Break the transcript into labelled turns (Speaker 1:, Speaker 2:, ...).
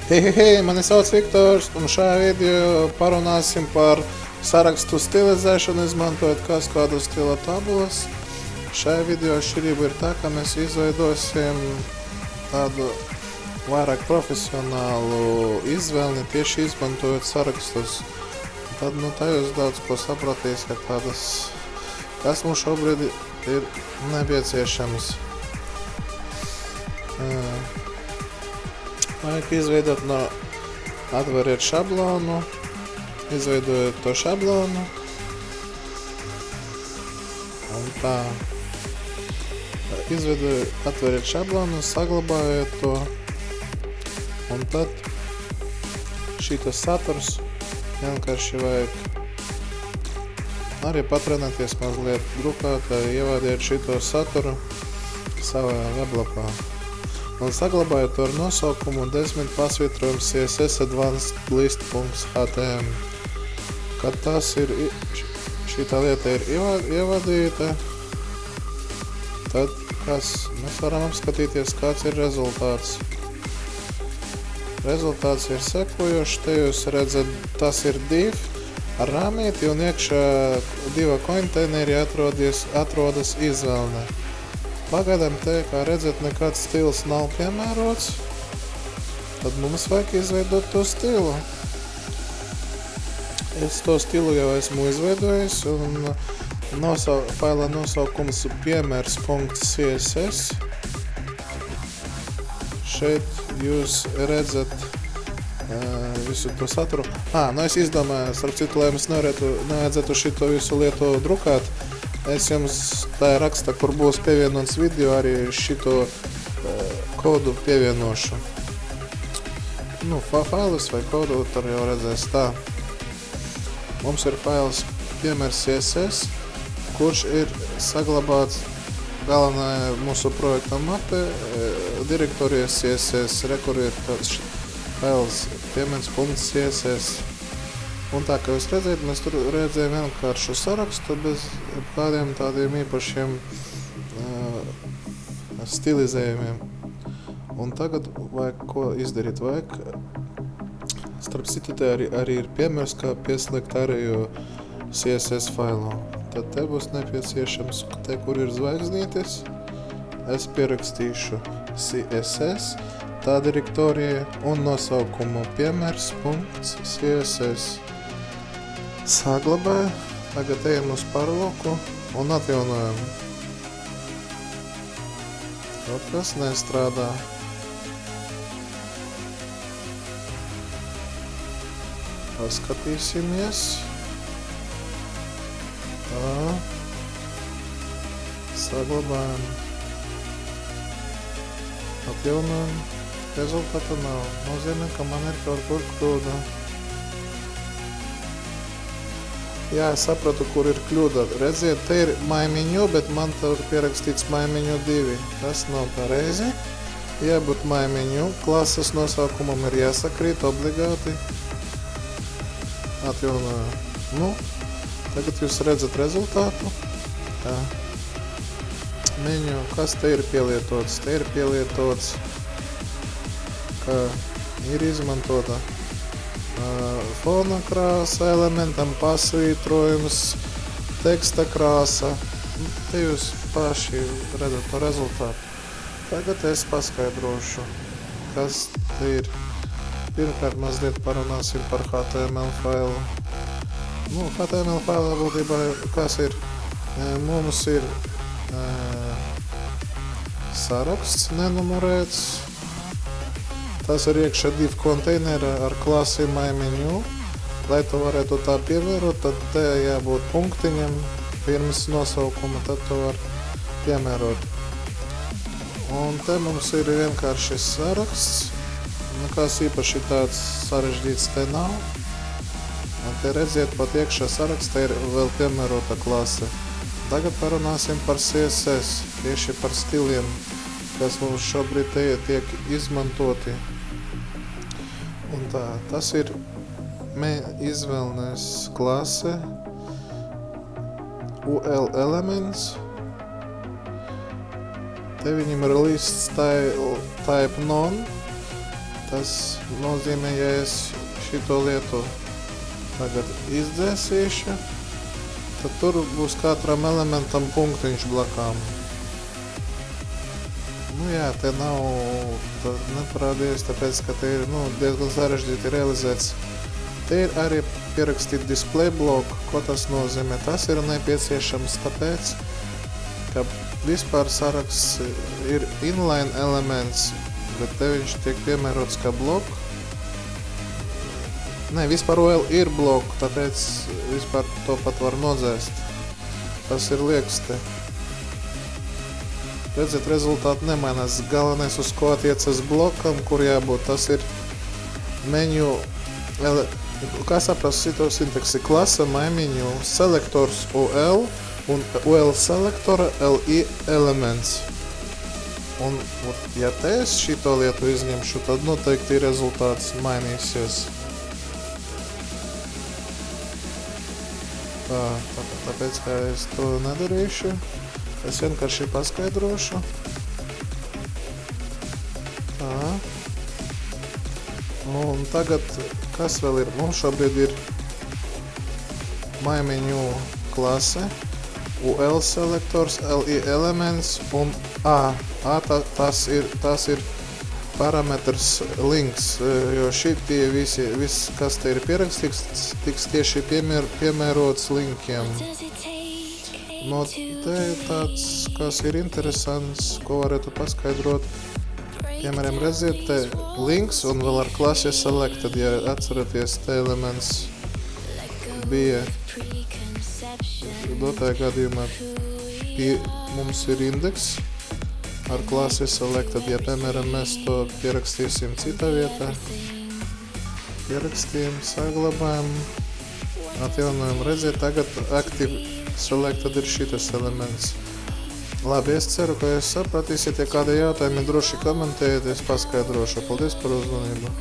Speaker 1: Hei, mani sauc Viktors, un šajā video parunāsim par sarakstu stilizēšanu, izmantojot kādu stila tabulas. Šajā video atšķirība ir tā, ka mēs izveidosim tādu vairāk profesionālu izvēli, tieši izmantojot sarakstus. Tad, tā jūs daudz ko sapratīsiet, kas mums šobrīd ir nepieciešams. Vajag izveidot atveriet šablonu, izveidojot to šablonu, un tā, atveriet šablonu, saglabājiet to, un tad šito saturs vienkārši vajag arī patrenēties mazliet drukāt, ievādiet šito saturu savā weblapā. Un saglabājiet to ar nosaukumu 10 pasvītrojums CSS Advanced List.htm. Kad šitā lieta ir ievadīta, tad mēs varam apskatīties, kāds ir rezultāts. Rezultāts ir sekojošs, te jūs redzat, tas ir div ar rāmīti un iekšā diva konteineri atrodas izvēlne. Pagaidām te, kā redzat, nekāds stils nav piemērots, tad mums vajag izveidot to stilu. Es to stilu jau esmu izveidojis, un faila nosaukums piemērs.css. Šeit jūs redzat visu to saturu. Es izdomāju, starp citu, lai mums nevajadzētu šito visu lietu drukāt. Es jums tā raksta, kur būs pievienots video, arī šito kodu pievienošu. Failus vai kodu tur jau redzēs tā. Mums ir fails piemērs CSS, kurš ir saglabāts galvenā mūsu projekta mape, direktorijas CSS, kur ir tāds fails piemērs.css. Un tā, kā jūs redzēt, mēs tur redzējām vienkāršu sarakstu bez kādiem tādiem īpašiem stilizējumiem. Un tagad vajag ko izdarīt? Starp citu, te arī ir piemērs, kā pieslēgt ārējo CSS failu. Tad te būs nepieciešams, te, kur ir zvaigznītes, es pierakstīšu CSS, tā direktorija un nosaukumu piemērs.css. Saglabāju, tagad ejam uz parloku un atjaunojam. Kaut kas nestrādā. Paskatīsimies. Tā. Saglabājam. Atjaunojam. Rezultāta nav. Nozīmē, ka man ir kaut kur kļūda. Jā, es sapratu, kur ir kļūda. Redziet, te ir maimiņu, bet man tur pierakstīts maimiņu 2. Tas nav pareizi. Jābūt maimiņu. Klases nosaukumam ir jāsakrīt obligāti. Atjaunoju. Tagad jūs redzat rezultātu. Tā. Meņu, kas te ir pielietots? Te ir pielietots, ka ir izmantota fona krāsa elementam, pasvītrojums, teksta krāsa. Te jūs paši redzat to rezultātu. Tagad es paskaidrošu, kas te ir. Pirmkārt, mazliet parunāsim par HTML failu. HTML failā būtībā kas ir? Mums ir saraksts nenumurēts. Tas ir iekšā div konteinera ar klasi maimiņu. Lai to varētu tā piemērot, tad te jābūt punktiņam pirms nosaukuma, tad to var piemērot. Un te mums ir vienkārši saraksts. Kas īpaši tāds sarežģīts te nav. Un te redziet, pat iekšā sarakstā ir vēl piemērota klase. Tagad parunāsim par CSS, tieši par stiliem, kas mums šobrīd tiek izmantoti. Un tā, tas ir izvēlnes klase UL elements. Te viņam ir lists type none. Tas nozīmē, ja es šito lietu tagad izdzēsīšu, tad tur būs katram elementam punktiņš blakām. Nu jā, te nav neparādījies, tāpēc, ka te ir diezgan sarežģīti realizēts. Te ir arī pierakstīt display bloku. Ko tas nozīmē? Tas ir nepieciešams tāpēc, ka vispār saraksts ir inline elements, bet te viņš tiek piemērots kā bloku. Nē, vispār OL ir bloku, tāpēc vispār to pat var nodzēst. Tas ir liekas te. Redziet, rezultāti nemainās. Galvenais, uz ko attiecas blokam, kur jābūt, tas ir menu, kā saprast šito sintaksi, klasa, maimiņu, selektors OL un OL selektora LI elements. Un, ja te es šito lietu izņemšu, tad noteikti rezultāts mainīsies. Tāpēc, kā es to nedarīšu, es vienkārši paskaidrošu. Tā. Un tagad, kas vēl ir? Mums šobrīd ir maimiņu klase, UL selektors, LI elements un tas ir parametrs links, jo šitie viss, kas te ir pierakstīts, tiks tieši piemērots linkiem. No te tāds, kas ir interesants, ko varētu paskaidrot. Piemēram, redziet, te links un vēl ar klasi selected, ja atceraties, te elements bija dotajā gadījumā. Mums ir indeks ar klasi selected, ja, piemēram, mēs to pierakstīsim citā vietā. Pierakstījam, saglabājam, atjaunojam, redziet, tagad active selected ir šitas elements. Labi, es ceru, ka jūs sapratīsiet, ja kādi jautājumi droši komentējiet, es paskaidrošu. Paldies par uzmanību!